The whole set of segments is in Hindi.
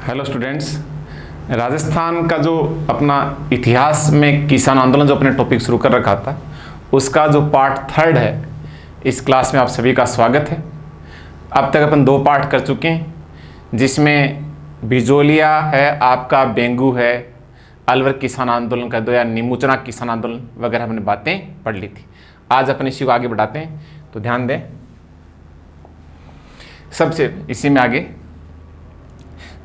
Hello students. राजस्थान का जो अपना इतिहास में किसान आंदोलन जो अपने टॉपिक शुरू कर रखा था, उसका जो पार्ट 3 है, इस क्लास में आप सभी का स्वागत है। अब तक अपन 2 पार्ट कर चुके हैं, जिसमें बिजोलिया है, आपका बेंगू है, अलवर किसान आंदोलन का 2 या निमुचना किसान आंदोलन वगैरह हमने बातें पढ़ ली थी। आज अपन इसी को आगे बढ़ाते हैं, तो ध्यान दें। सबसे इसी में आगे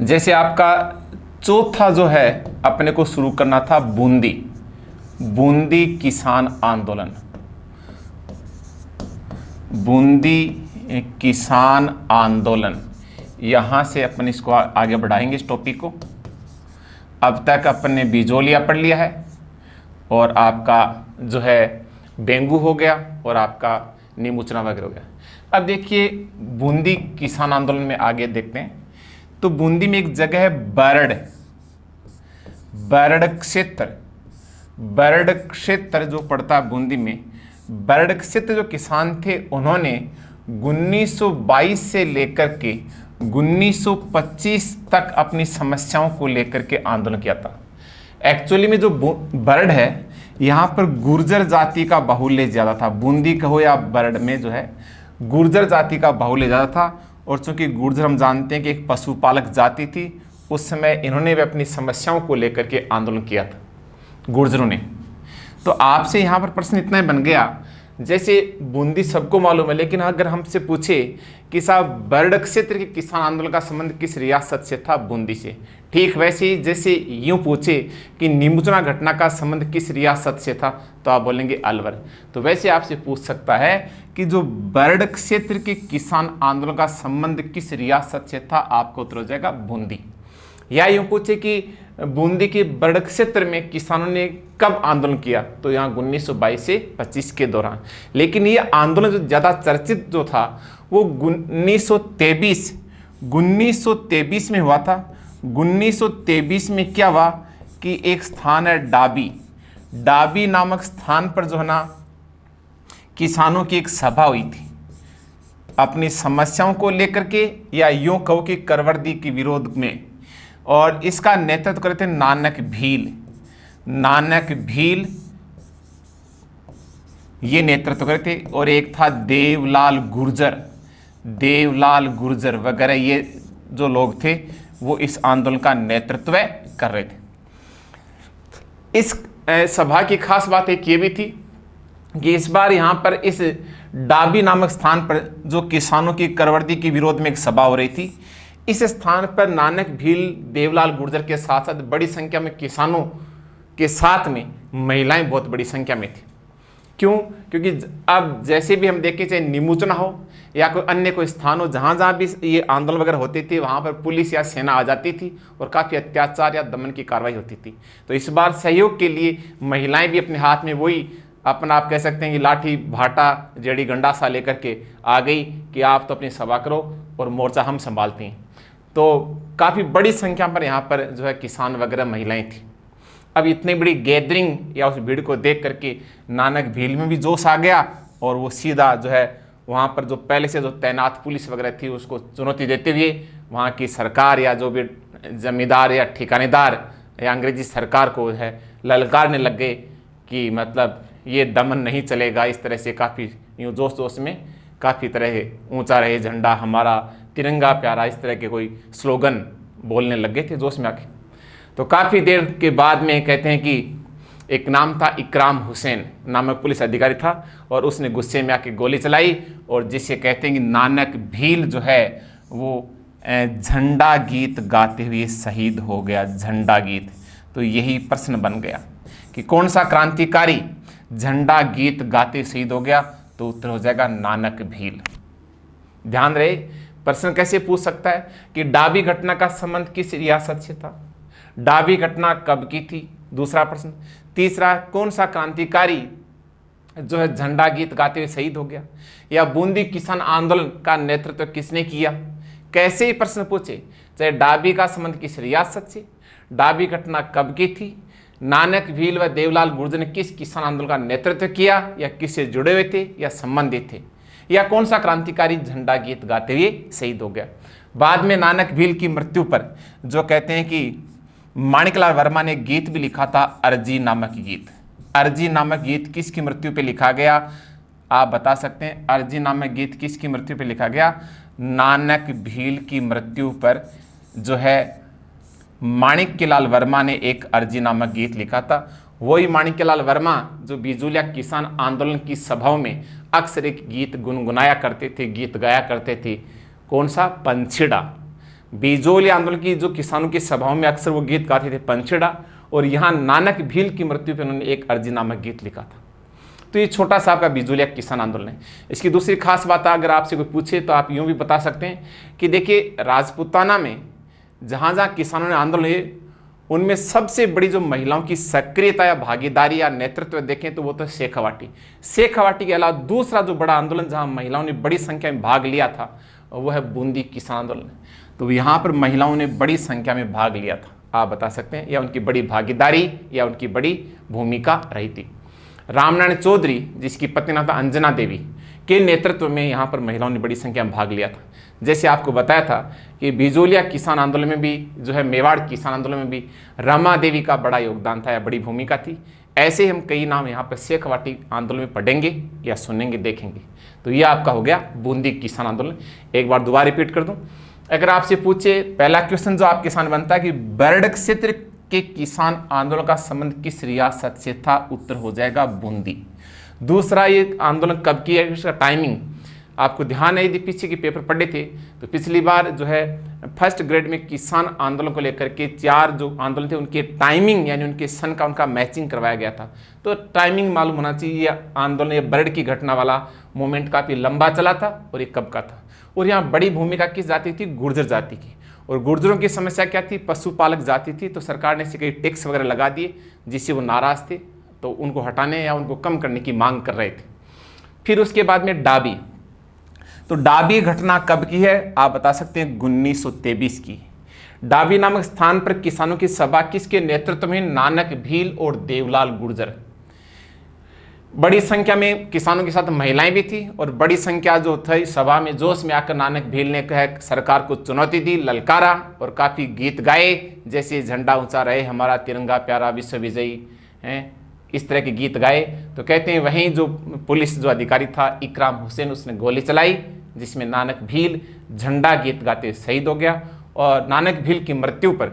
जैसे आपका चौथा जो है अपने को शुरू करना था बूंदी किसान आंदोलन। बूंदी किसान आंदोलन, यहां से अपन इसको आगे बढ़ाएंगे इस टॉपिक को। अब तक अपन ने बिजोलिया पढ़ लिया है और आपका जो है बेंगू हो गया और आपका निमुचना वगैरह हो गया। अब देखिए बूंदी किसान आंदोलन में आगे देखते हैं। तो बूंदी में एक जगह है बरड़ क्षेत्र जो पड़ता है बूंदी में। बरड़ क्षेत्र जो किसान थे, उन्होंने 1922 से लेकर के 1925 तक अपनी समस्याओं को लेकर के आंदोलन किया था। एक्चुअली में जो बरड़ है, यहाँ पर गुर्जर जाति का बाहुल्य ज़्यादा था। बूंदी कहो या बरड़ में जो है गुर्जर जाति का बाहुल्य ज़्यादा था। और चूंकि गुर्जर हम जानते हैं कि एक पशुपालक जाति थी, उस समय इन्होंने भी अपनी समस्याओं को लेकर के आंदोलन किया था गुर्जरों ने। तो आपसे यहाँ पर प्रश्न इतना ही बन गया, जैसे बूंदी सबको मालूम है, लेकिन अगर हमसे पूछे कि साहब बरड़ क्षेत्र के किसान आंदोलन का संबंध किस रियासत से था? बूंदी से। ठीक वैसे ही जैसे यूं पूछे कि निमुचना घटना का संबंध किस रियासत से था, तो आप बोलेंगे अलवर। तो वैसे आपसे पूछ सकता है कि जो बरड़ क्षेत्र के किसान आंदोलन का संबंध किस रियासत से था, आपको उत्तर हो जाएगा बूंदी। या यूं पूछे कि बूंदी के बरड़ क्षेत्र में किसानों ने कब आंदोलन किया, तो यहाँ 1922 से 25 के दौरान। लेकिन ये आंदोलन जो ज़्यादा चर्चित जो था वो 1923 में हुआ था। 1923 में क्या हुआ कि एक स्थान है डाबी नामक स्थान पर जो है ना किसानों की एक सभा हुई थी अपनी समस्याओं को लेकर के, या यूं कहो कि करवर्दी के विरोध में। और इसका नेतृत्व करते थे नानक भील ये नेतृत्व करते थे। और एक था देवलाल गुर्जर वगैरह, ये जो लोग थे वो इस आंदोलन का नेतृत्व कर रहे थे। इस सभा की खास बात एक ये भी थी कि इस बार यहाँ पर इस डाबी नामक स्थान पर जो किसानों की करवर्दी के विरोध में एक सभा हो रही थी, इस स्थान पर नानक भील, देवलाल गुर्जर के साथ साथ बड़ी संख्या में किसानों के साथ में महिलाएं बहुत बड़ी संख्या में थी। क्यों? क्योंकि अब जैसे भी हम देखें, चाहे निमुचना हो या कोई स्थान हो, जहाँ भी ये आंदोलन वगैरह होते थे, वहाँ पर पुलिस या सेना आ जाती थी और काफ़ी अत्याचार या दमन की कार्रवाई होती थी। तो इस बार सहयोग के लिए महिलाएं भी अपने हाथ में वही अपना, आप कह सकते हैं कि लाठी भाटा जेड़ी गंडासा लेकर के आ गई कि आप तो अपनी सभा करो और मोर्चा हम संभालते हैं। तो काफ़ी बड़ी संख्या पर यहाँ पर जो है किसान वगैरह महिलाएं थी। अब इतनी बड़ी गैदरिंग या उस भीड़ को देख करके नानक भील में भी जोश आ गया और वो सीधा जो है वहाँ पर जो पहले से जो तैनात पुलिस वगैरह थी उसको चुनौती देते हुए वहाँ की सरकार या जो भी जमींदार या ठिकानेदार या अंग्रेजी सरकार को है ललकारने लग गए कि मतलब ये दमन नहीं चलेगा। इस तरह से काफ़ी यूँ जोश में काफ़ी तरह ऊंचा रहे झंडा हमारा, तिरंगा प्यारा, इस तरह के कोई स्लोगन बोलने लग गए थे जोश में आके। तो काफ़ी देर के बाद में कहते हैं कि एक नाम था इकराम हुसैन नामक पुलिस अधिकारी था, और उसने गुस्से में आके गोली चलाई और जिसे कहते हैं कि नानक भील जो है वो झंडा गीत गाते हुए शहीद हो गया। झंडा गीत, तो यही प्रश्न बन गया कि कौन सा क्रांतिकारी झंडा गीत गाते शहीद हो गया, तो उत्तर हो जाएगा नानक भील। ध्यान रहे, प्रश्न कैसे पूछ सकता है कि डाबी घटना का संबंध किस रियासत से था, डाबी घटना कब की थी, दूसरा प्रश्न। तीसरा, कौन सा क्रांतिकारी जो है झंडा गीत गाते हुए शहीद हो गया, या बूंदी किसान आंदोलन का नेतृत्व किसने किया। कैसे ही प्रश्न पूछे, चाहे डाबी का संबंध किस रियासत से, डाबी घटना कब की थी, नानक भील व देवलाल गुर्जर ने किस किसान आंदोलन का नेतृत्व किया या किससे जुड़े हुए थे या संबंधित थे, या कौन सा क्रांतिकारी झंडा गीत गाते हुए शहीद हो गया। बाद में नानक भील की मृत्यु पर जो कहते हैं कि माणिकलाल वर्मा ने गीत भी लिखा था, अर्जी नामक गीत। अर्जी नामक गीत किसकी मृत्यु पे लिखा गया, आप बता सकते हैं? अर्जी नामक गीत किसकी मृत्यु पे लिखा गया? नानक भील की मृत्यु पर जो है माणिक्यलाल वर्मा ने एक अर्जी नामक गीत लिखा था। वही माणिक्यलाल वर्मा जो बिजूलिया किसान आंदोलन की सभाओं में अक्सर एक गीत गुनगुनाया करते थे, गीत गाया करते थे। कौन सा? पंछिड़ा। बिजूलिया आंदोलन की जो किसानों की सभाओं में अक्सर वो गीत गाते थे, पंछिड़ा। और यहाँ नानक भील की मृत्यु पर उन्होंने एक अर्जी नामक गीत लिखा था। तो ये छोटा सा आपका बिजूलिया किसान आंदोलन है। इसकी दूसरी खास बात अगर आपसे कोई पूछे तो आप यूँ भी बता सकते हैं कि देखिए, राजपूताना में जहाँ जहाँ किसानों ने आंदोलन किए उनमें सबसे बड़ी जो महिलाओं की सक्रियता या भागीदारी या नेतृत्व देखें तो वो तो शेखावाटी। शेखावाटी के अलावा दूसरा जो बड़ा आंदोलन जहाँ महिलाओं ने बड़ी संख्या में भाग लिया था वो है बूंदी किसान आंदोलन। तो यहाँ पर महिलाओं ने बड़ी संख्या में भाग लिया था, आप बता सकते हैं, या उनकी बड़ी भागीदारी या उनकी बड़ी भूमिका रही थी। रामनारायण चौधरी जिसकी पत्नी नाम था अंजना देवी के नेतृत्व में यहाँ पर महिलाओं ने बड़ी संख्या में भाग लिया था। जैसे आपको बताया था कि बिजूलिया किसान आंदोलन में भी जो है मेवाड़ किसान आंदोलन में भी रमा देवी का बड़ा योगदान था या बड़ी भूमिका थी। ऐसे हम कई नाम यहाँ पर शेखावाटी आंदोलन में पढ़ेंगे या सुनेंगे, देखेंगे। तो यह आपका हो गया बूंदी किसान आंदोलन। एक बार दोबारा रिपीट कर दूं, अगर आपसे पूछे पहला क्वेश्चन जो आपके सामने बनता है कि बरड क्षेत्र के किसान आंदोलन का संबंध किस रियासत से था, उत्तर हो जाएगा बूंदी। दूसरा, ये आंदोलन कब किया, इसका टाइमिंग आपको ध्यान है, यदि पीछे के पेपर पढ़े थे तो पिछली बार जो है फर्स्ट ग्रेड में किसान आंदोलन को लेकर के 4 जो आंदोलन थे उनके टाइमिंग यानी उनके सन का उनका मैचिंग करवाया गया था। तो टाइमिंग मालूम होना चाहिए। यह आंदोलन, ये बरड की घटना वाला मूवमेंट काफ़ी लंबा चला था और ये कब का था। और यहाँ बड़ी भूमिका किस जाति थी? गुर्जर जाति की। और गुर्जरों की समस्या क्या थी? पशुपालक जाति थी। तो सरकार ने कई टैक्स वगैरह लगा दिए जिससे वो नाराज थे, तो उनको हटाने या उनको कम करने की मांग कर रहे थे। फिर उसके बाद में डाबी। तो डाबी घटना कब की है, आप बता सकते हैं? 1923 की। डाबी नामक स्थान पर किसानों की सभा किसके नेतृत्व में? नानक भील और देवलाल गुर्जर। बड़ी संख्या में किसानों के साथ महिलाएं भी थी और बड़ी संख्या जो थी सभा में जोश में आकर नानक भील ने कहा, सरकार को चुनौती दी, ललकारा और काफ़ी गीत गाए, जैसे झंडा ऊंचा रहे हमारा तिरंगा प्यारा विश्व विजयी हैं, इस तरह के गीत गाए। तो कहते हैं वहीं जो पुलिस जो अधिकारी था इकराम हुसैन, उसने गोली चलाई जिसमें नानक भील झंडा गीत गाते शहीद हो गया। और नानक भील की मृत्यु पर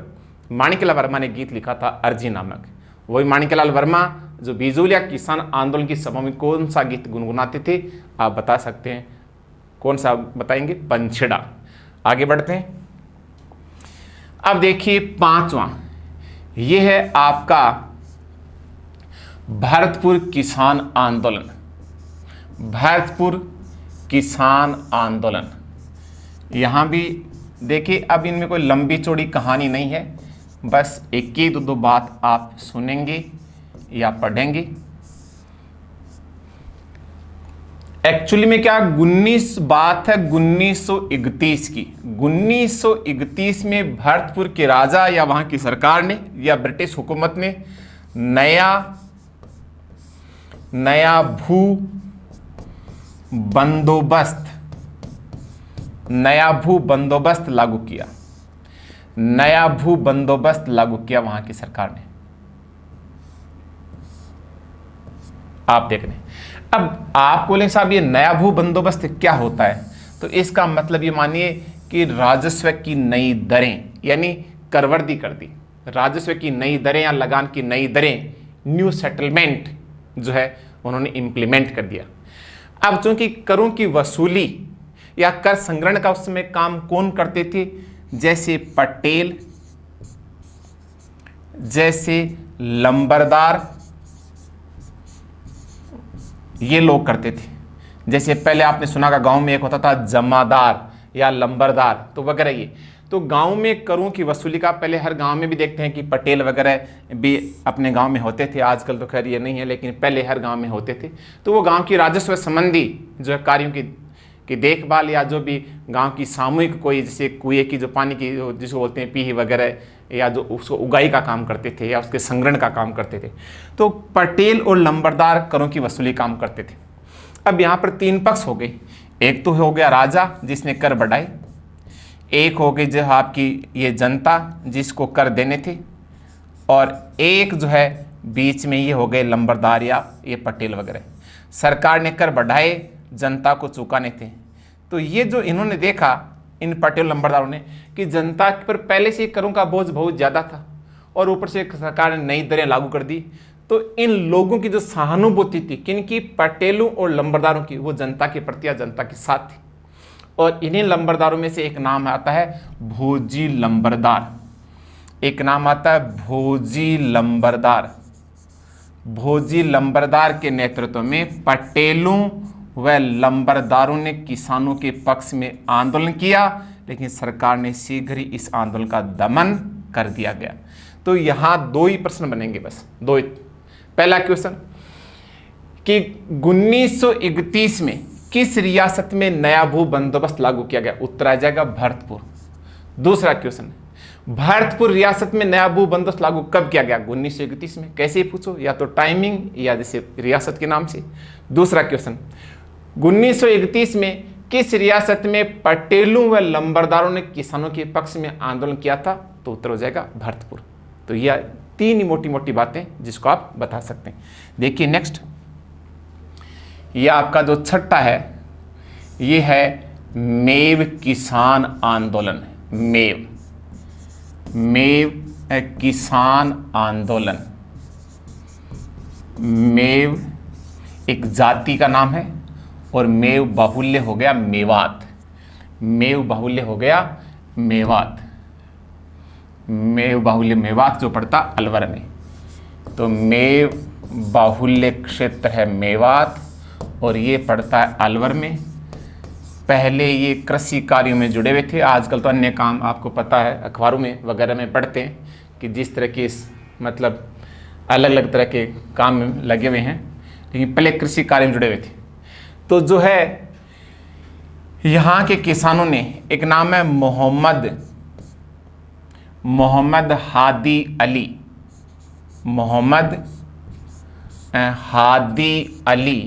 माणिक्यलाल वर्मा ने गीत लिखा था अर्जी नामक। वही माणिक्यलाल वर्मा जो बिजूलिया किसान आंदोलन की सभा में कौन सा गीत गुनगुनाते थे, आप बता सकते हैं? कौन सा बताएंगे? पंछिड़ा। आगे बढ़ते हैं। अब देखिए 5वां, ये है आपका भरतपुर किसान आंदोलन। भरतपुर किसान आंदोलन, यहाँ भी देखिए, अब इनमें कोई लंबी चौड़ी कहानी नहीं है, बस एक ही दो बात आप सुनेंगे या पढ़ेंगे। एक्चुअली में क्या 19 बात है 1931 की। 1931 में भरतपुर के राजा या वहां की सरकार ने या ब्रिटिश हुकूमत ने नया भू बंदोबस्त लागू किया। नया भू बंदोबस्त लागू किया वहां की सरकार ने। आप देख रहे हैं। अब आप बोले साहब ये नया भू बंदोबस्त क्या होता है, तो इसका मतलब ये मानिए कि राजस्व की नई दरें यानी करवर्दी कर दी। राजस्व की नई दरें या लगान की नई दरें, न्यू सेटलमेंट जो है उन्होंने इंप्लीमेंट कर दिया। अब चूंकि करों की वसूली या कर संग्रहण का उस समय काम कौन करते थे, जैसे पटेल, जैसे लंबरदार, ये लोग करते थे। जैसे पहले आपने सुना का गांव में एक होता था जमादार या लंबरदार, तो वगैरह ये। तो गांव में करों की वसूली का पहले हर गांव में भी देखते हैं कि पटेल वगैरह भी अपने गांव में होते थे। आजकल तो खैर ये नहीं है, लेकिन पहले हर गांव में होते थे। तो वो गांव की राजस्व संबंधी जो है कार्यों की देखभाल या जो भी गांव की सामूहिक कोई जैसे कुएं की जो पानी की जिसको बोलते हैं पीही वगैरह, या जो उसको उगाई का काम करते थे या उसके संग्रहण का काम करते थे, तो पटेल और लंबरदार करों की वसूली काम करते थे। अब यहाँ पर 3 पक्ष हो गए। एक तो हो गया राजा जिसने कर बढ़ाए, एक हो गई जो आपकी ये जनता जिसको कर देने थे, और एक जो है बीच में ये हो गए लंबरदार या ये पटेल वगैरह। सरकार ने कर बढ़ाए, जनता को चुकाने थे। तो ये जो इन्होंने देखा इन पटेल लंबरदारों ने कि जनता पर पहले से करों का बोझ बहुत ज़्यादा था और ऊपर से सरकार ने नई दरें लागू कर दी, तो इन लोगों की जो सहानुभूति थी किनकी, पटेलों और लंबरदारों की, वो जनता के प्रति या जनता के साथ थी। और इन्हीं लंबरदारों में से एक नाम आता है भोजी लंबरदार। एक नाम आता है भोजी लंबरदार। भोजी लंबरदार के नेतृत्व में पटेलों व लंबरदारों ने किसानों के पक्ष में आंदोलन किया, लेकिन सरकार ने शीघ्र ही इस आंदोलन का दमन कर दिया गया। तो यहां दो ही प्रश्न बनेंगे, बस दो ही। पहला क्वेश्चन कि 1931 में किस रियासत में नया भू बंदोबस्त लागू किया गया, उत्तर आ जाएगा भरतपुर। दूसरा क्वेश्चन, भरतपुर रियासत में नया भू बंदोबस्त लागू कब किया गया, 1931 में। कैसे ही पूछो, या तो टाइमिंग या जैसे रियासत के नाम से। दूसरा क्वेश्चन, 1931 में किस रियासत में पटेलों व लंबरदारों ने किसानों के पक्ष में आंदोलन किया था, तो उत्तर हो जाएगा भरतपुर। तो यह तीन ही मोटी मोटी बातें जिसको आप बता सकते हैं। देखिए नेक्स्ट, यह आपका जो छठा है ये है मेव किसान आंदोलन। मेव किसान आंदोलन। मेव एक जाति का नाम है और मेव बाहुल्य हो गया मेवात। मेव बाहुल्य हो गया मेवात। मेव बाहुल्य मेवात जो पड़ता अलवर में, तो मेव बाहुल्य क्षेत्र है मेवात और ये पड़ता है अलवर में। पहले ये कृषि कार्यों में जुड़े हुए थे, आजकल तो अन्य काम आपको पता है अखबारों में वगैरह में पढ़ते हैं कि जिस तरह के मतलब अलग अलग तरह के काम में लगे हुए हैं, लेकिन पहले कृषि कार्य में जुड़े हुए थे। तो जो है यहाँ के किसानों ने, एक नाम है मोहम्मद हादी अली। मोहम्मद हादी अली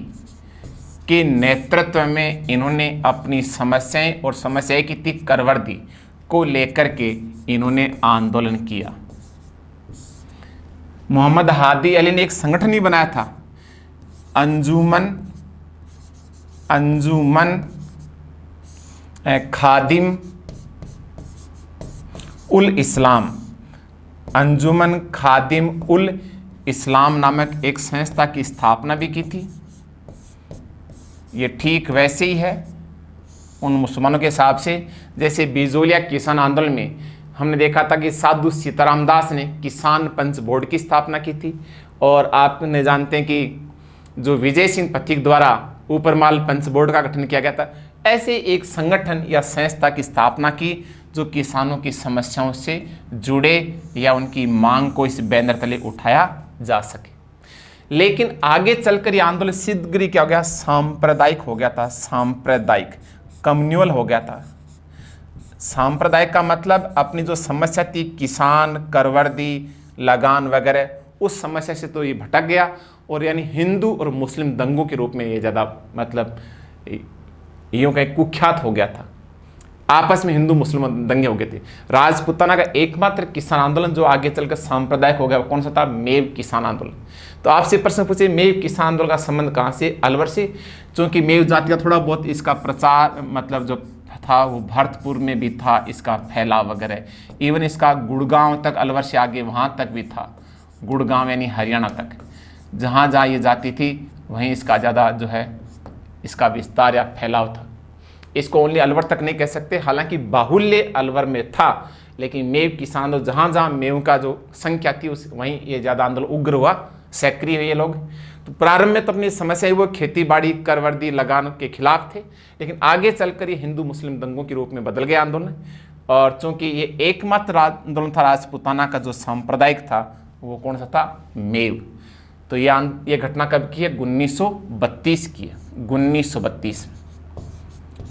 के नेतृत्व में इन्होंने अपनी समस्याएं, और समस्याएं की थी करवर्दी को लेकर के इन्होंने आंदोलन किया। मोहम्मद हादी अली ने एक संगठन ही बनाया था, अंजुमन खादिम उल इस्लाम। अंजुमन खादिम उल इस्लाम नामक एक संस्था की स्थापना भी की थी। ये ठीक वैसे ही है उन मुसलमानों के हिसाब से जैसे बिजोलिया किसान आंदोलन में हमने देखा था कि साधु सीताराम दास ने किसान पंच बोर्ड की स्थापना की थी, और आपने जानते हैं कि जो विजय सिंह पथिक द्वारा ऊपरमाल पंच बोर्ड का गठन किया गया था। ऐसे एक संगठन या संस्था की स्थापना की जो किसानों की समस्याओं से जुड़े या उनकी मांग को इस बैनर तले उठाया जा सके। लेकिन आगे चलकर यह आंदोलन शीघ्र क्या हो गया, सांप्रदायिक हो गया था। सांप्रदायिक, कम्युनल हो गया था। सांप्रदायिक का मतलब अपनी जो समस्या थी किसान, करवर्दी, लगान वगैरह, उस समस्या से तो ये भटक गया, और यानी हिंदू और मुस्लिम दंगों के रूप में ये ज़्यादा मतलब यूँ कहीं कुख्यात हो गया था। आपस में हिंदू मुस्लिम दंगे हो गए थे। राजपूताना का एकमात्र किसान आंदोलन जो आगे चलकर सांप्रदायिक हो गया वो कौन सा था, मेव किसान आंदोलन। तो आपसे प्रश्न पूछे मेव किसान आंदोलन का संबंध कहाँ से, अलवर से, क्योंकि मेव जाति का थोड़ा बहुत इसका प्रचार मतलब जो था वो भरतपुर में भी था, इसका फैलाव वगैरह, इवन इसका गुड़गांव तक, अलवर से आगे वहाँ तक भी था, गुड़गांव यानी हरियाणा तक, जहाँ जहाँ ये जाति थी वहीं इसका ज़्यादा जो है इसका विस्तार या फैलाव था। इसको ओनली अलवर तक नहीं कह सकते, हालांकि बाहुल्य अलवर में था, लेकिन मेव किसान आंदोलन जहाँ जहाँ मेव का जो संख्या थी उस वहीं ये ज़्यादा आंदोलन उग्र हुआ, सक्रिय हुए ये लोग। तो प्रारंभ में तो अपनी समस्या वो खेती बाड़ी, करवर्दी, लगान के खिलाफ थे, लेकिन आगे चलकर ये हिंदू मुस्लिम दंगों के रूप में बदल गया आंदोलन। और चूंकि ये एकमात्र आंदोलन था राजपूताना का जो सांप्रदायिक था, वो कौन सा था, मेव। तो ये घटना कब की है, 1932 की है।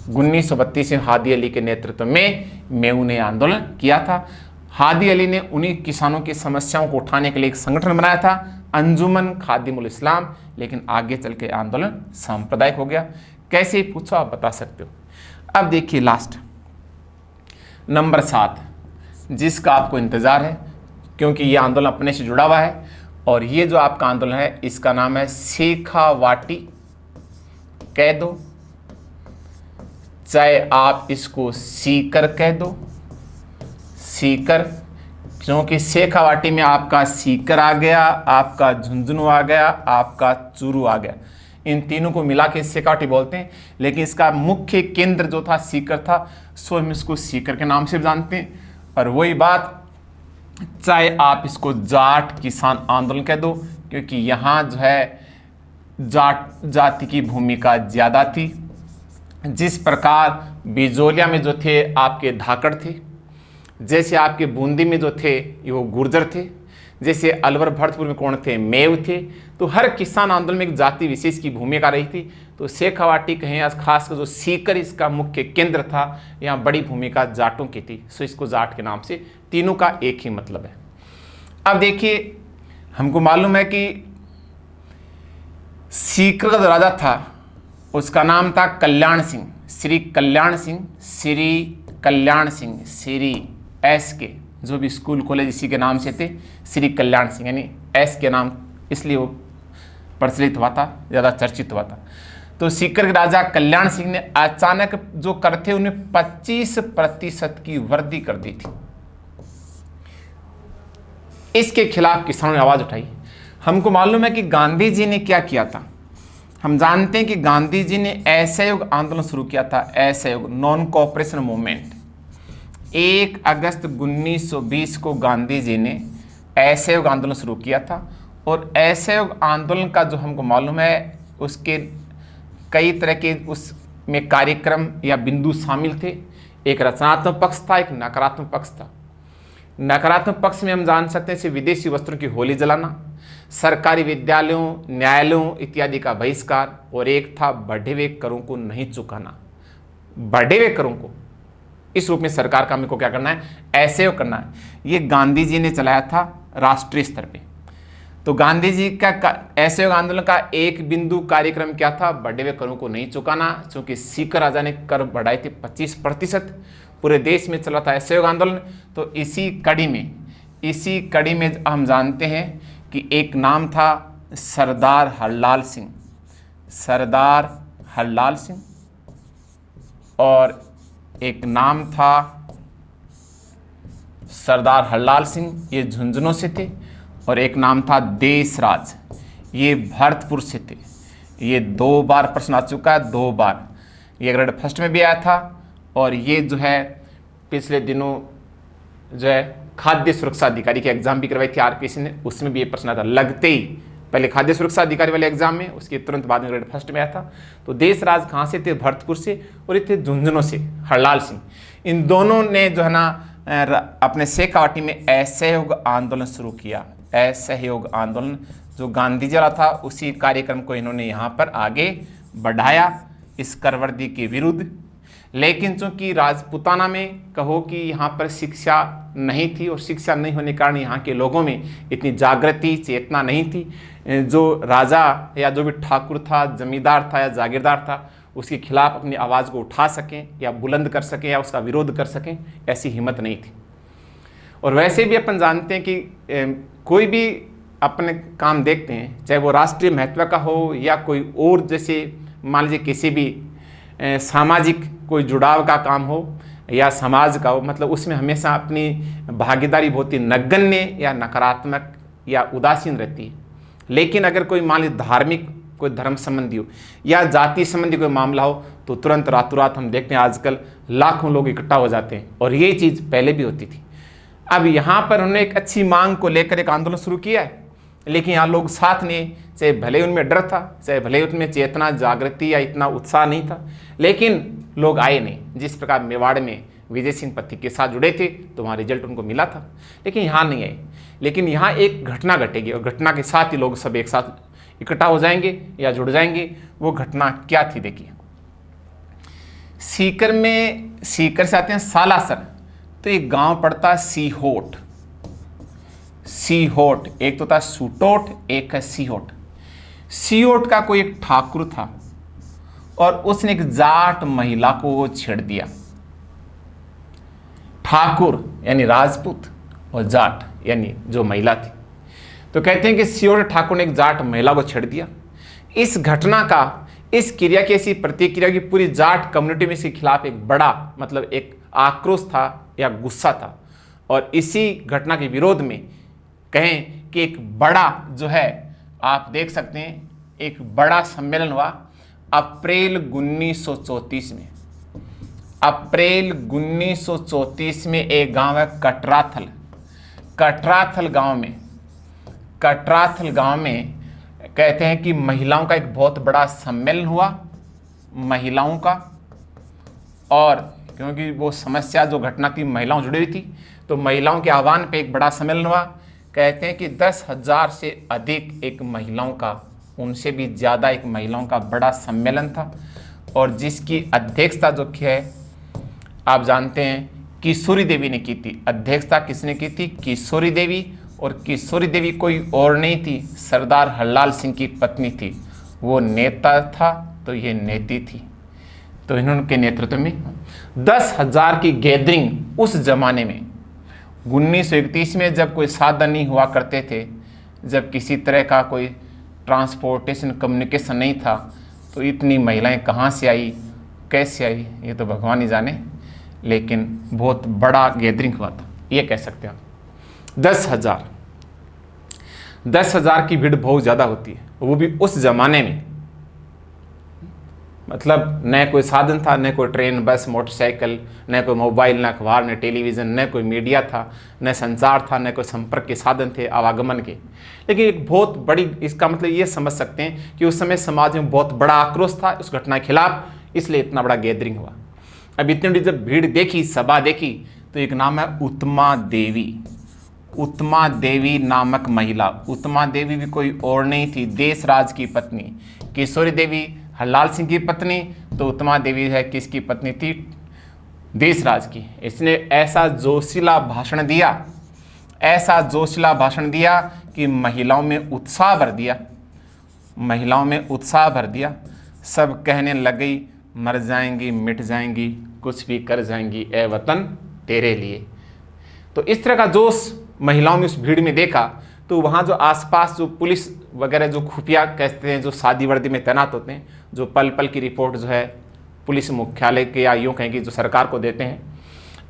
1932 में हादी अली के नेतृत्व में मेव ने आंदोलन किया था। हादी अली ने उन्हीं किसानों की समस्याओं को उठाने के लिए एक संगठन बनाया था, अंजुमन खादिमुल इस्लाम, लेकिन आगे चल के आंदोलन सांप्रदायिक हो गया। कैसे पूछो आप बता सकते हो। अब देखिए लास्ट नंबर 7, जिसका आपको इंतजार है क्योंकि ये आंदोलन अपने से जुड़ा हुआ है, और ये जो आपका आंदोलन है इसका नाम है शेखावाटी कह दो, चाहे आप इसको सीकर कह दो, सीकर, क्योंकि शेखावाटी में आपका सीकर आ गया, आपका झुंझुनू आ गया, आपका चूरू आ गया, इन तीनों को मिला के शेखावाटी बोलते हैं। लेकिन इसका मुख्य केंद्र जो था सीकर था, सो हम इसको सीकर के नाम से जानते हैं। और वही बात, चाहे आप इसको जाट किसान आंदोलन कह दो, क्योंकि यहाँ जो है जाट जाति की भूमिका ज़्यादा थी। जिस प्रकार बिजोलिया में जो थे आपके धाकड़ थे, जैसे आपके बूंदी में जो थे वो गुर्जर थे, जैसे अलवर भरतपुर में कौन थे, मेव थे। तो हर किसान आंदोलन में एक जाति विशेष की भूमिका रही थी। तो शेखावाटी कहें खासकर जो सीकर इसका मुख्य केंद्र था, यहाँ बड़ी भूमिका जाटों की थी, सो इसको जाट के नाम से, तीनों का एक ही मतलब है। अब देखिए हमको मालूम है कि सीकर का जो राजा था उसका नाम था कल्याण सिंह, श्री कल्याण सिंह, श्री कल्याण सिंह, श्री एस के, जो भी स्कूल कॉलेज इसी के नाम से थे, श्री कल्याण सिंह, यानी एस के नाम इसलिए वो प्रचलित हुआ था, ज़्यादा चर्चित हुआ था। तो सीकर के राजा कल्याण सिंह ने अचानक जो कर थे उन्हें 25% की वृद्धि कर दी थी। इसके खिलाफ किसानों ने आवाज़ उठाई। हमको मालूम है कि गांधी जी ने क्या किया था, हम जानते हैं कि गांधी जी ने असहयोग आंदोलन शुरू किया था, असहयोग, नॉन कोऑपरेशन मूवमेंट। 1 अगस्त 1920 को गांधी जी ने असहयोग आंदोलन शुरू किया था, और असहयोग आंदोलन का जो हमको मालूम है उसके कई तरह के उसमें कार्यक्रम या बिंदु शामिल थे। एक रचनात्मक पक्ष था, एक नकारात्मक पक्ष था। नकारात्मक पक्ष में हम जान सकते हैं विदेशी वस्त्रों की होली जलाना, सरकारी विद्यालयों, न्यायालयों इत्यादि का बहिष्कार, और एक था बढ़े हुए करों को नहीं चुकाना। बढ़े हुए करों को इस रूप में सरकार का हमको क्या करना है, असहयोग करना है। ये गांधी जी ने चलाया था राष्ट्रीय स्तर पे। तो गांधी जी का असहयोग आंदोलन का एक बिंदु कार्यक्रम क्या था, बढ़े हुए करों को नहीं चुकाना, क्योंकि सीकर राजा ने कर बढ़ाए थे 25%, पूरे देश में चला था असहयोग आंदोलन। तो इसी कड़ी में हम जानते हैं कि एक नाम था सरदार हरलाल सिंह, सरदार हरलाल सिंह, और एक नाम था सरदार हरलाल सिंह, ये झुंझुनू से थे, और एक नाम था देशराज, ये भरतपुर से थे। ये 2 बार प्रश्न आ चुका है, 2 बार, ये ग्रेड फर्स्ट में भी आया था, और ये जो है पिछले दिनों जो है खाद्य सुरक्षा अधिकारी की एग्जाम भी करवाई थी आरपीएससी ने, उसमें भी ये प्रश्न आया था लगते ही, पहले खाद्य सुरक्षा अधिकारी वाले एग्जाम में, उसके तुरंत बाद में ग्रेड फर्स्ट में आया था। तो देशराज कहाँ से थे, भरतपुर से, और ये थे झुंझुनू से हरलाल सिंह। इन दोनों ने जो है ना अपने शेखावाटी में असहयोग आंदोलन शुरू किया। असहयोग आंदोलन जो गांधी जी वाला था, उसी कार्यक्रम को इन्होंने यहाँ पर आगे बढ़ाया इस करवर्दी के विरुद्ध। लेकिन चूंकि राजपूताना में कहो कि यहाँ पर शिक्षा नहीं थी, और शिक्षा नहीं होने के कारण यहाँ के लोगों में इतनी जागृति चेतना नहीं थी, जो राजा या जो भी ठाकुर था, जमींदार था या जागीरदार था, उसके खिलाफ अपनी आवाज़ को उठा सकें या बुलंद कर सकें या उसका विरोध कर सकें, ऐसी हिम्मत नहीं थी। और वैसे भी अपन जानते हैं कि कोई भी अपने काम देखते हैं, चाहे वो राष्ट्रीय महत्व का हो या कोई और, जैसे मान लीजिए किसी भी सामाजिक कोई जुड़ाव का काम हो या समाज का हो, मतलब उसमें हमेशा अपनी भागीदारी बहुत ही नगण्य या नकारात्मक या उदासीन रहती है। लेकिन अगर कोई मान लीजिए धार्मिक, कोई धर्म संबंधी हो या जाति संबंधी कोई मामला हो, तो तुरंत रातों रात हम देखते हैं आजकल लाखों लोग इकट्ठा हो जाते हैं, और ये चीज़ पहले भी होती थी। अब यहाँ पर उन्होंने एक अच्छी मांग को लेकर एक आंदोलन शुरू किया है, लेकिन यहाँ लोग साथ नहीं, चाहे भले उनमें डर था, चाहे भले उनमें चेतना, जागृति या इतना उत्साह नहीं था, लेकिन लोग आए नहीं। जिस प्रकार मेवाड़ में विजय सिंह पथिक के साथ जुड़े थे तो वहाँ रिजल्ट उनको मिला था, लेकिन यहाँ नहीं आए। लेकिन यहाँ एक घटना घटेगी, और घटना के साथ ही लोग सब एक साथ इकट्ठा हो जाएंगे या जुड़ जाएंगे। वो घटना क्या थी देखिए। सीकर से आते हैं सालासर, तो एक गांव पड़ता सीहोट। सीहोट, एक तो था सूटोट, एक है सीहोट। सीहोट का कोई एक ठाकुर था, और उसने एक जाट महिला को वो छेड़ दिया। ठाकुर यानी राजपूत और जाट यानी जो महिला थी। तो कहते हैं कि सियोड़ ठाकुर ने एक जाट महिला को छेड़ दिया। इस घटना का, इस क्रिया की, ऐसी प्रतिक्रिया की पूरी जाट कम्युनिटी में इसके खिलाफ एक बड़ा मतलब एक आक्रोश था या गुस्सा था। और इसी घटना के विरोध में कहें कि एक बड़ा जो है, आप देख सकते हैं, एक बड़ा सम्मेलन हुआ अप्रैल 1934 में। अप्रैल 1934 में एक गांव है कटराथल। कटराथल गांव में कहते हैं कि महिलाओं का एक बहुत बड़ा सम्मेलन हुआ, महिलाओं का। और क्योंकि वो समस्या जो घटना थी महिलाओं जुड़ी हुई थी, तो महिलाओं के आह्वान पे एक बड़ा सम्मेलन हुआ। कहते हैं कि 10,000 से अधिक एक महिलाओं का, उनसे भी ज़्यादा एक महिलाओं का बड़ा सम्मेलन था। और जिसकी अध्यक्षता जो की है आप जानते हैं किशोरी देवी ने की थी। अध्यक्षता किसने की थी? किशोरी देवी। और किशोरी देवी कोई और नहीं थी, सरदार हरलाल सिंह की पत्नी थी। वो नेता था तो ये नेती थी। तो इन्होंने नेतृत्व में 10,000 की गैदरिंग उस जमाने में 1931 में, जब कोई साधन नहीं हुआ करते थे, जब किसी तरह का कोई ट्रांसपोर्टेशन कम्युनिकेशन नहीं था, तो इतनी महिलाएं कहाँ से आई, कैसे आई, ये तो भगवान ही जाने। लेकिन बहुत बड़ा गैदरिंग हुआ था, ये कह सकते हैं आप। 10,000 की भीड़ बहुत ज़्यादा होती है, वो भी उस जमाने में। मतलब न कोई साधन था, न कोई ट्रेन, बस, मोटरसाइकिल, न कोई मोबाइल, न अखबार, न टेलीविज़न, न कोई मीडिया था, न संचार था, न कोई संपर्क के साधन थे आवागमन के। लेकिन एक बहुत बड़ी, इसका मतलब ये समझ सकते हैं कि उस समय समाज में बहुत बड़ा आक्रोश था उस घटना के खिलाफ, इसलिए इतना बड़ा गैदरिंग हुआ। अब इतनी बड़ी जब भीड़ देखी, सभा देखी, तो एक नाम है उत्तमा देवी। उत्तमा देवी नामक महिला, उत्तमा देवी भी कोई और नहीं थी, देशराज की पत्नी। किशोरी देवी हरलाल सिंह की पत्नी, तो उत्तमा देवी है किसकी पत्नी थी? देशराज की। इसने ऐसा जोशीला भाषण दिया, ऐसा जोशीला भाषण दिया कि महिलाओं में उत्साह भर दिया, महिलाओं में उत्साह भर दिया। सब कहने लग गई, मर जाएंगी, मिट जाएंगी, कुछ भी कर जाएंगी, ए वतन तेरे लिए। तो इस तरह का जोश महिलाओं में उस भीड़ में देखा। तो वहाँ जो आसपास जो पुलिस वगैरह जो खुफिया कहते हैं, जो सादी वर्दी में तैनात होते हैं, जो पल पल की रिपोर्ट जो है पुलिस मुख्यालय के या यूँ कहें कि जो सरकार को देते हैं,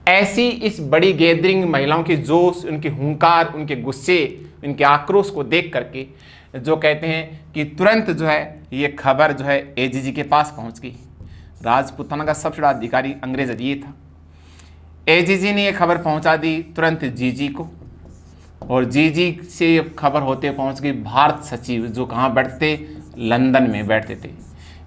ऐसी इस बड़ी गैदरिंग महिलाओं की जोश, उनके हुंकार, उनके गुस्से, उनके आक्रोश को देख करके जो कहते हैं कि तुरंत जो है ये खबर जो है एजीजी के पास पहुँच गई। राजपूताना का सबसे बड़ा अधिकारी अंग्रेज ये था। एजीजी ने ये खबर पहुँचा दी तुरंत जीजी को, और जीजी से खबर होते पहुंच गई भारत सचिव, जो कहाँ बैठते? लंदन में बैठते थे।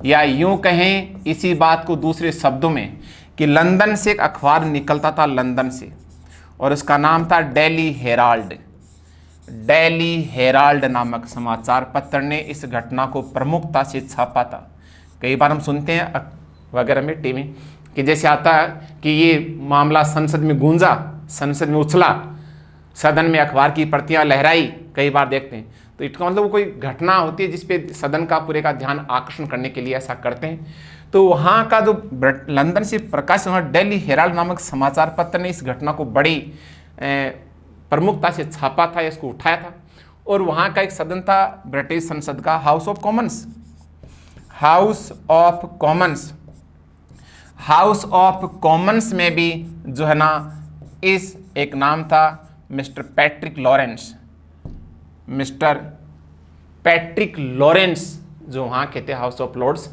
या यूं कहें इसी बात को दूसरे शब्दों में कि लंदन से एक अखबार निकलता था, लंदन से, और उसका नाम था डेली हेराल्ड। डेली हेराल्ड नामक समाचार पत्र ने इस घटना को प्रमुखता से छापा था। कई बार हम सुनते हैं वगैरह में टीवी कि जैसे आता है कि ये मामला संसद में गूंजा, संसद में उछला, सदन में अखबार की प्रतियां लहराई, कई बार देखते हैं। तो इसका मतलब कोई घटना होती है जिसपे सदन का पूरे का ध्यान आकर्षण करने के लिए ऐसा करते हैं। तो वहाँ का जो लंदन से प्रकाशित हुआ डेली हेराल्ड नामक समाचार पत्र ने इस घटना को बड़ी प्रमुखता से छापा था, इसको उठाया था। और वहाँ का एक सदन था ब्रिटिश संसद का, house of Commons. House of Commons, house of Commons में भी जो है ना, इस एक नाम था mister Patrick Lawrence. Mister Patrick Lawrence जो वहाँ के थे हाउस ऑफ लॉर्ड्स,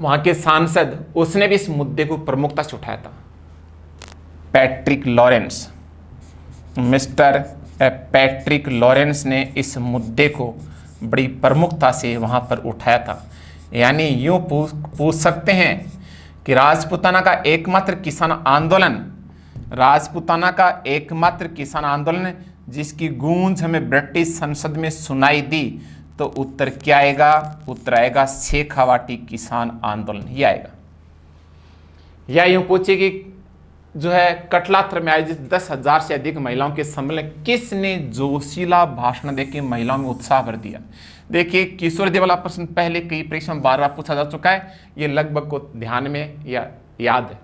वहाँ के सांसद, उसने भी इस मुद्दे को प्रमुखता से उठाया था। Patrick Lawrence, mister Patrick Lawrence ने इस मुद्दे को बड़ी प्रमुखता से वहाँ पर उठाया था। यानी यूँ पूछ सकते हैं कि राजपूताना का एकमात्र किसान आंदोलन, राजपूताना का एकमात्र किसान आंदोलन जिसकी गूंज हमें ब्रिटिश संसद में सुनाई दी, तो उत्तर क्या आएगा? उत्तर आएगा शेखावाटी किसान आंदोलन ही आएगा। या यूं पूछे कि जो है कटलाथर में आयोजित 10,000 से अधिक महिलाओं के सम्मेलन किसने जोशीला भाषण देकर महिलाओं में उत्साह भर दिया? देखिए, किशोर दे वाला प्रश्न पहले कई परीक्षा में बार बार पूछा जा चुका है, ये लगभग को ध्यान में या याद है।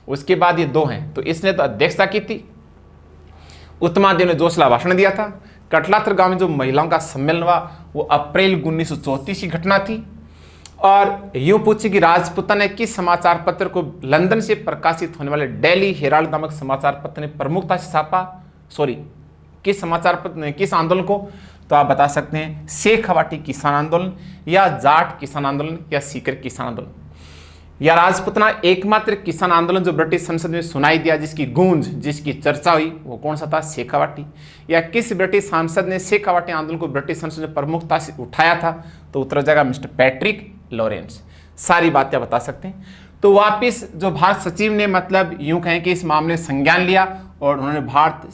उसके बाद ये दो हैं, तो इसने तो अध्यक्षता की थी, उत्तमा देव ने जोशीला भाषण दिया था। कटलाथर गांव में जो महिलाओं का सम्मेलन हुआ वो अप्रैल 1934 की घटना थी। और यूं पूछे कि राजपूता ने किस समाचार पत्र को लंदन से प्रकाशित होने वाले डेली हेराल्ड नामक समाचार पत्र ने प्रमुखता से छापा? किस समाचार पत्र ने किस आंदोलन को? तो आप बता सकते हैं शेखावाटी किसान आंदोलन, या जाट किसान आंदोलन, या सीकर किसान आंदोलन। या राजपूतना एकमात्र किसान आंदोलन जो ब्रिटिश संसद में सुनाई दिया, जिसकी गूंज, जिसकी चर्चा हुई, वो कौन सा था? शेखावाटी। या किस ब्रिटिश सांसद ने शेखावाटी आंदोलन को ब्रिटिश संसद में प्रमुखता से उठाया था? तो उत्तर हो जाएगा मिस्टर पैट्रिक लॉरेंस। सारी बातें बता सकते हैं। तो वापिस जो भारत सचिव ने मतलब यूं कहें कि इस मामले संज्ञान लिया और उन्होंने भारत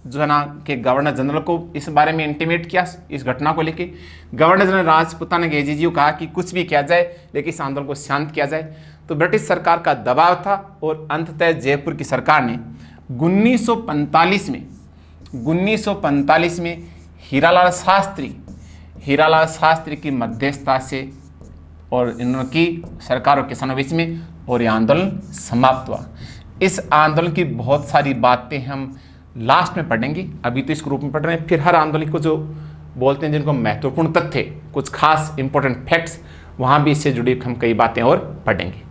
जो है ना के गवर्नर जनरल को इस बारे में इंटीमेट किया, इस घटना को लेके। गवर्नर जनरल राजपूता ने गेजी को कहा कि कुछ भी किया जाए लेकिन इस आंदोलन को शांत किया जाए। तो ब्रिटिश सरकार का दबाव था और अंततः जयपुर की सरकार ने 1945 में हीरालाल शास्त्री की मध्यस्थता से और इनकी सरकार और किसानों के बीच में, और यह आंदोलन समाप्त हुआ। इस आंदोलन की बहुत सारी बातें हम लास्ट में पढ़ेंगे, अभी तो इस ग्रुप में पढ़ रहे हैं। फिर हर आंदोलन को जो बोलते हैं जिनको महत्वपूर्ण तथ्य, कुछ खास इंपॉर्टेंट फैक्ट्स, वहाँ भी इससे जुड़ी हम कई बातें और पढ़ेंगे।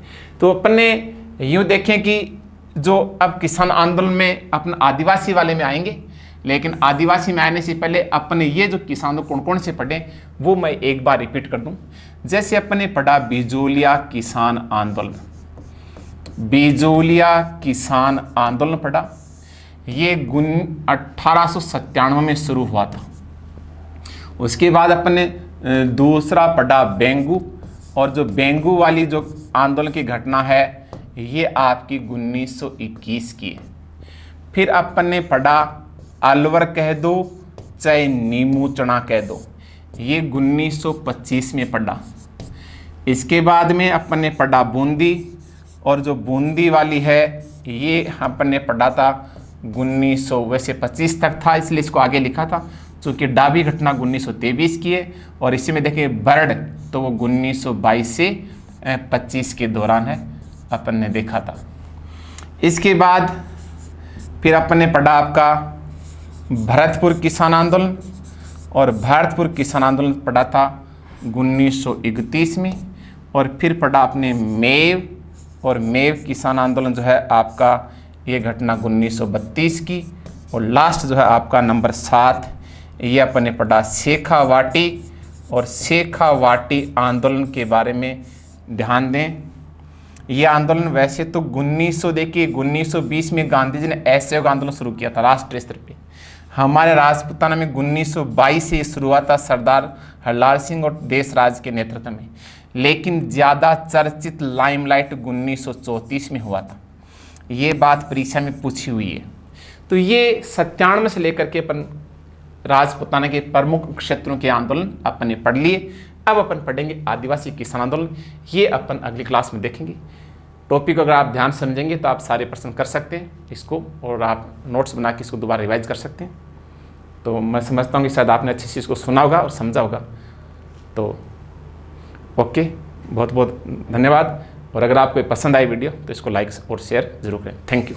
तो अपन ने यूँ देखें कि जो अब किसान आंदोलन में अपन आदिवासी वाले में आएंगे, लेकिन आदिवासी में आने से पहले अपने ये जो किसानों कौन कौन से पढ़े वो मैं एक बार रिपीट कर दूं। जैसे अपने पढ़ा बिजोलिया किसान आंदोलन, पढ़ा, ये 1897 में शुरू हुआ था। उसके बाद अपन ने दूसरा पढ़ा बेंगू, और जो बेंगू वाली जो आंदोलन की घटना है ये आपकी 1921 की है। फिर अपन ने पढ़ा अलवर कह दो चाहे नीमू चना कह दो, ये 1925 में पढ़ा। इसके बाद में अपन ने पढ़ा बूंदी, और जो बूंदी वाली है ये अपन ने पढ़ा था 1925 तक था, इसलिए इसको आगे लिखा था। चूँकि डाबी घटना 1923 की है, और इसी में देखिए बर्ड तो वो 1922 से 25 के दौरान है, अपन ने देखा था। इसके बाद फिर अपन ने पढ़ा आपका भरतपुर किसान आंदोलन, और भरतपुर किसान आंदोलन पढ़ा था 1931 में। और फिर पढ़ा आपने मेव, और मेव किसान आंदोलन जो है आपका ये घटना 1932 की। और लास्ट जो है आपका नंबर 7, ये अपन ने पढ़ा शेखावाटी, और शेखावाटी आंदोलन के बारे में ध्यान दें। ये आंदोलन वैसे तो 1920 में गांधी जी ने असहयोग आंदोलन शुरू किया था राष्ट्रीय स्तर पे। हमारे राजपूताना में 1922 से शुरू हुआ था सरदार हरलाल सिंह और देशराज के नेतृत्व में, लेकिन ज़्यादा चर्चित लाइमलाइट 1934 में हुआ था। ये बात परीक्षा में पूछी हुई है। तो ये 97 से लेकर के अपन राजपूताना के प्रमुख क्षेत्रों के आंदोलन अपन ने पढ़ लिए। अब अपन पढ़ेंगे आदिवासी किसान आंदोलन, ये अपन अगली क्लास में देखेंगे। टॉपिक को अगर आप ध्यान समझेंगे तो आप सारे प्रश्न कर सकते हैं इसको, और आप नोट्स बना के इसको दोबारा रिवाइज कर सकते हैं। तो मैं समझता हूँ कि शायद आपने अच्छे से इसको सुना होगा और समझा होगा। तो ओके, बहुत बहुत धन्यवाद। और अगर आपको पसंद आई वीडियो तो इसको लाइक और शेयर जरूर करें। Thank you.